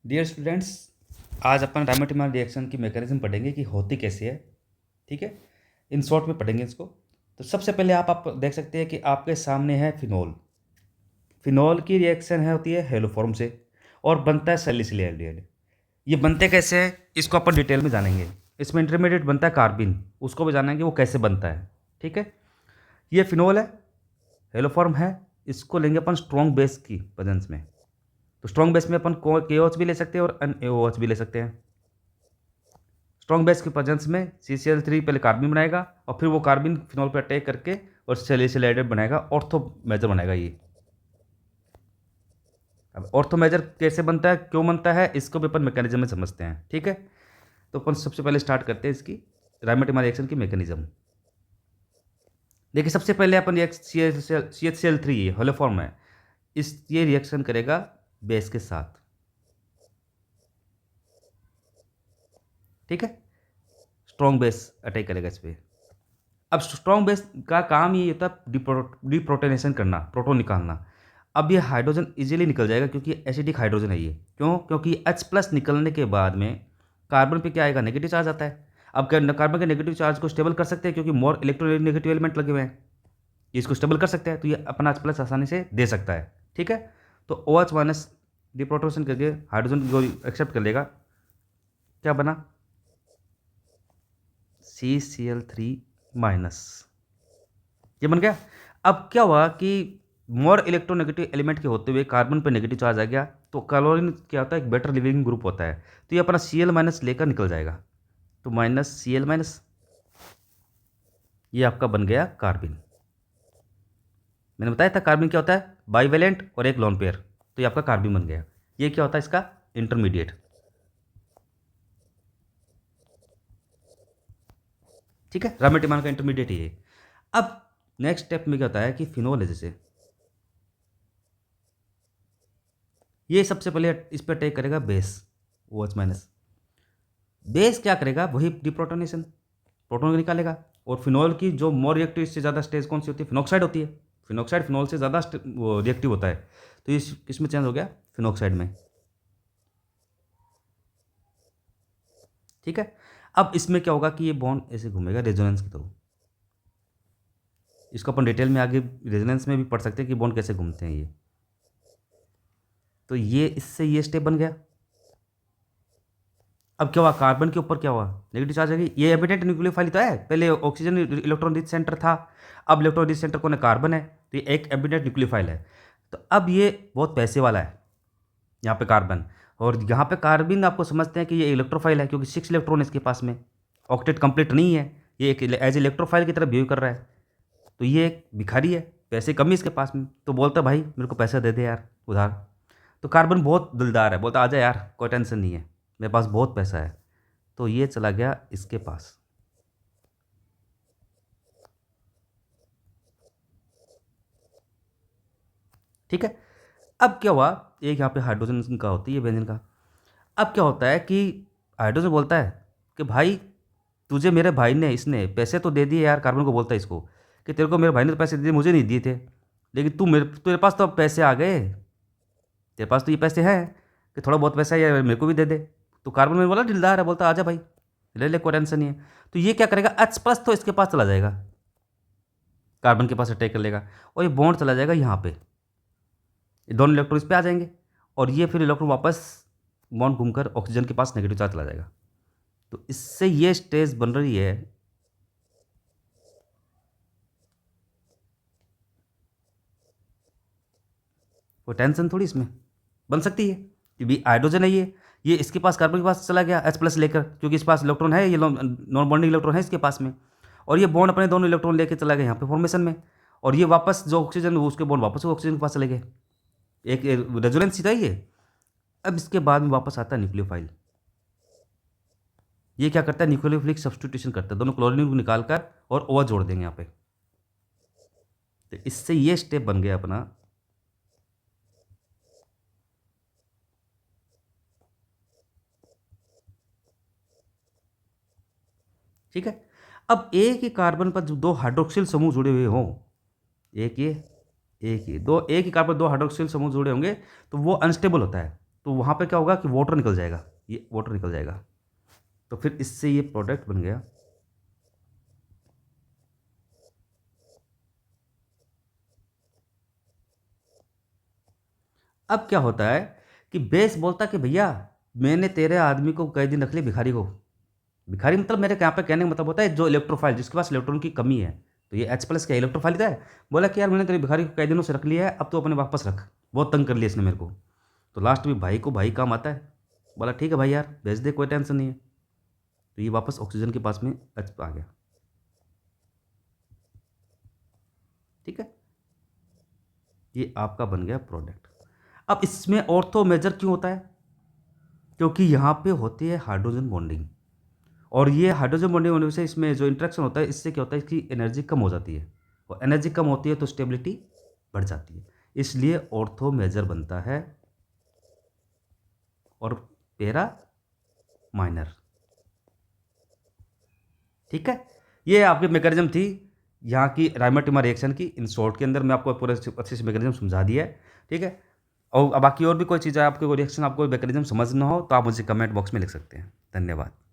Dear students, आज अपन रामाटिमा reaction की mechanism पढ़ेंगे कि होती कैसे है। ठीक है, इन शॉर्ट में पढ़ेंगे इसको। तो सबसे पहले आप देख सकते हैं कि आपके सामने है फिनोल। फिनोल की रिएक्शन है होती है हेलोफॉर्म से और बनता है सैलिसिलिक एल्डिहाइड। ये बनते कैसे हैं इसको अपन डिटेल में जानेंगे। इसमें इंटरमीडिएट बनता है कार्बिन, उसको भी जानेंगे वो कैसे बनता है। ठीक है, ये फिनोल है, हेलोफॉर्म है। इसको लेंगे अपन स्ट्रॉन्ग बेस की प्रेजेंस में। तो स्ट्रॉन्ग बेस में अपन KOH भी ले सकते हैं और NaOH भी ले सकते हैं। स्ट्रॉन्ग बेस के प्रेजेंस में CCl3 पहले कार्बिन बनाएगा और फिर वो कार्बिन फिनॉल पर अटैक करके और सैलिसिलाइड बनाएगा, ऑर्थो मेजर बनाएगा ये। अब ऑर्थो मेजर कैसे बनता है, क्यों बनता है, इसको भी अपन मैकेनिज्म में समझते हैं। ठीक है, तो अपन सबसे पहले स्टार्ट करते हैं इसकी रामाटिमा रिएक्शन की मैकेनिज्म। देखिए, सबसे पहले अपन CHCl3 होलोफॉर्म है, ये रिएक्शन करेगा बेस के साथ। ठीक है, स्ट्रॉन्ग बेस अटैक करेगा इस पर। अब स्ट्रॉन्ग बेस का काम ये होता है डिप्रोटोनेशन करना, प्रोटॉन निकालना। अब ये हाइड्रोजन इजीली निकल जाएगा क्योंकि एसिडिक हाइड्रोजन है ये। क्यों? क्योंकि H+ निकलने के बाद में कार्बन पे क्या आएगा, नेगेटिव चार्ज आता है। अब क्या कार्बन के नेगेटिव चार्ज को स्टेबल कर सकते हैं क्योंकि मोर इलेक्ट्रोनेगेटिव एलिमेंट लगे हुए हैं, ये इसको स्टेबल कर सकते हैं। तो ये अपना H+ आसानी से दे सकता है। ठीक है, तो OH- डिप्रोटोनेशन करके हाइड्रोजन को एक्सेप्ट कर लेगा। क्या बना? CCl3-, ये बन गया। अब क्या हुआ कि मोर इलेक्ट्रोनेगेटिव एलिमेंट के होते हुए कार्बन पर नेगेटिव चार्ज आ गया, तो क्लोरीन क्या होता है, एक बेटर लिविंग ग्रुप होता है, तो ये अपना Cl- लेकर निकल जाएगा। तो -Cl-, ये आपका बन गया कार्बिन। मैंने बताया था कार्बिन क्या होता है, बाइवेलेंट और एक लोन पेयर, तो ये आपका कार्बिन बन गया। ये क्या होता है इसका इंटरमीडिएट। ठीक है, रामेटिमान का इंटरमीडिएट ये। अब नेक्स्ट स्टेप में क्या होता है कि फिनोल है, जैसे ये सबसे पहले इस पर अटैक करेगा बेस OH-। बेस क्या करेगा, वही डिप्रोटोनेशन, प्रोटॉन को निकालेगा। और फिनोल की जो मोर रिएक्टिव, इससे ज़्यादा स्टेज कौन सी होती है, फिनॉक्साइड होती है। फिनॉक्साइड फिनोल से ज़्यादा वो रिएक्टिव होता है, तो ये किस में चेंज हो गया, फिनॉक्साइड में। ठीक है, अब इसमें क्या होगा कि ये बॉन्ड ऐसे घूमेगा रेजोनेंस की थ्रू। इसको अपन डिटेल में आगे रेजोनेंस में भी पढ़ सकते हैं कि बॉन्ड कैसे घूमते हैं ये। तो ये इससे ये स्टेप बन गया। अब क्या हुआ, कार्बन के ऊपर क्या हुआ, नेगेटिव चार्ज आ गई। ये एबिडेंट न्यूक्लियोफाइल तो है, पहले ऑक्सीजन इलेक्ट्रॉन रिच सेंटर था, अब इलेक्ट्रॉन रिच सेंटर कौन है, कार्बन है, तो ये एक एबिडेंट न्यूक्लियोफाइल है। तो अब ये बहुत पैसे वाला है यहाँ पे कार्बन। और यहाँ पे कार्बन आपको समझते हैं कि ये इलेक्ट्रोफाइल है क्योंकि 6 इलेक्ट्रॉन है इसके पास में, ऑक्टेट कंप्लीट नहीं है, ये एक एज इलेक्ट्रोफाइल की तरह बिहेव कर रहा है। तो ये एक भिखारी है, पैसे कम ही इसके पास में, तो बोलता है भाई मेरे को पैसा दे दे यार उधार। तो कार्बन बहुत दिलदार है, बोलता आजा यार कोई टेंशन नहीं है, मेरे पास बहुत पैसा है। तो ये चला गया इसके पास। ठीक है, अब क्या हुआ, एक यहाँ पे हाइड्रोजन का होती है, बेंजीन का। अब क्या होता है कि हाइड्रोजन बोलता है कि भाई तुझे मेरे भाई ने, इसने पैसे तो दे दिए यार, कार्बन को बोलता है इसको कि तेरे को मेरे भाई ने तो पैसे दे दिए, मुझे नहीं दिए थे, लेकिन तेरे पास तो अब पैसे आ गए, तेरे पास तो ये पैसे हैं कि थोड़ा बहुत पैसा है यार मेरे को भी दे दे। तो कार्बन में बोला दिलदार है, बोलता आजा भाई ले ले, कोई टेंशन नहीं है। तो ये क्या करेगा, H+ तो इसके पास चला जाएगा, कार्बन के पास अटैक कर लेगा, और ये बॉन्ड चला जाएगा यहाँ पे, ये दोनों इलेक्ट्रॉन इस पे आ जाएंगे, और ये फिर इलेक्ट्रॉन वापस बॉन्ड घूमकर ऑक्सीजन के पास नेगेटिव चार्ज चला जाएगा। तो इससे ये स्टेज बन रही है। कोई टेंशन थोड़ी इसमें, बन सकती है क्योंकि हाइड्रोजन है ये इसके पास कार्बन के पास चला गया H+ लेकर, क्योंकि इस पास इलेक्ट्रॉन है, ये नॉन बॉन्डिंग इलेक्ट्रॉन है इसके पास में, और ये बॉन्ड अपने दोनों इलेक्ट्रॉन लेके चला गया यहाँ पे फॉर्मेशन में, और ये वापस जो ऑक्सीजन वो उसके बॉन्ड वापस ऑक्सीजन के पास चले गए। एक रेजोनेंस था ये। अब इसके बाद में वापस आता है न्यूक्लियोफाइल। ये क्या करता है, न्यूक्लियोफिलिक सब्सटीट्यूशन करता है, दोनों क्लोरीन को निकाल कर और OH जोड़ देंगे यहाँ पे। तो इससे ये स्टेप बन गया अपना। ठीक है, अब एक ही कार्बन पर जो दो हाइड्रोक्सिल समूह जुड़े हुए हों, एक ये, एक ये, दो एक ही कार्बन दो हाइड्रोक्सिल समूह जुड़े होंगे, तो वो अनस्टेबल होता है। तो वहाँ पे क्या होगा कि वाटर निकल जाएगा, ये वाटर निकल जाएगा। तो फिर इससे ये प्रोडक्ट बन गया। अब क्या होता है कि बेस बोलता कि भैया मैंने तेरे आदमी को कई दिन रख लिया, भिखारी को। भिखारी मतलब मेरे यहाँ पे कहने का मतलब होता है जो इलेक्ट्रोफाइल, जिसके पास इलेक्ट्रॉन की कमी है। तो ये H प्लस क्या इलेक्ट्रोफाइल है। बोला कि यार मैंने तेरे भिखारी को कई दिनों से रख लिया है, अब तो अपने वापस रख, बहुत तंग कर लिया इसने मेरे को। तो लास्ट में भाई को भाई काम आता है। बोला ठीक है भाई यार भेज दे, कोई टेंशन नहीं है। तो ये वापस ऑक्सीजन के पास में H आ गया। ठीक है, ये आपका बन गया प्रोडक्ट। अब इसमें ऑर्थो मेजर क्यों होता है, क्योंकि यहाँ पे होती है हाइड्रोजन बॉन्डिंग। और ये हाइड्रोजन बॉन्डिंग होने से इसमें जो इंटरेक्शन होता है, इससे क्या होता है कि एनर्जी कम हो जाती है, और एनर्जी कम होती है तो स्टेबिलिटी बढ़ जाती है। इसलिए ऑर्थो मेजर बनता है और पैरा माइनर। ठीक है, ये आपकी मैकेनिज्म थी यहाँ की रायमाटिमा रिएक्शन की। इन शॉर्ट के अंदर मैं आपको पूरे अच्छे से मैकेनिज्म समझा दिया है। ठीक है, और बाकी और भी कोई चीज़ है, आपको कोई रिएक्शन, आपको मैकेनिज्म समझना हो तो आप मुझे कमेंट बॉक्स में लिख सकते हैं। धन्यवाद।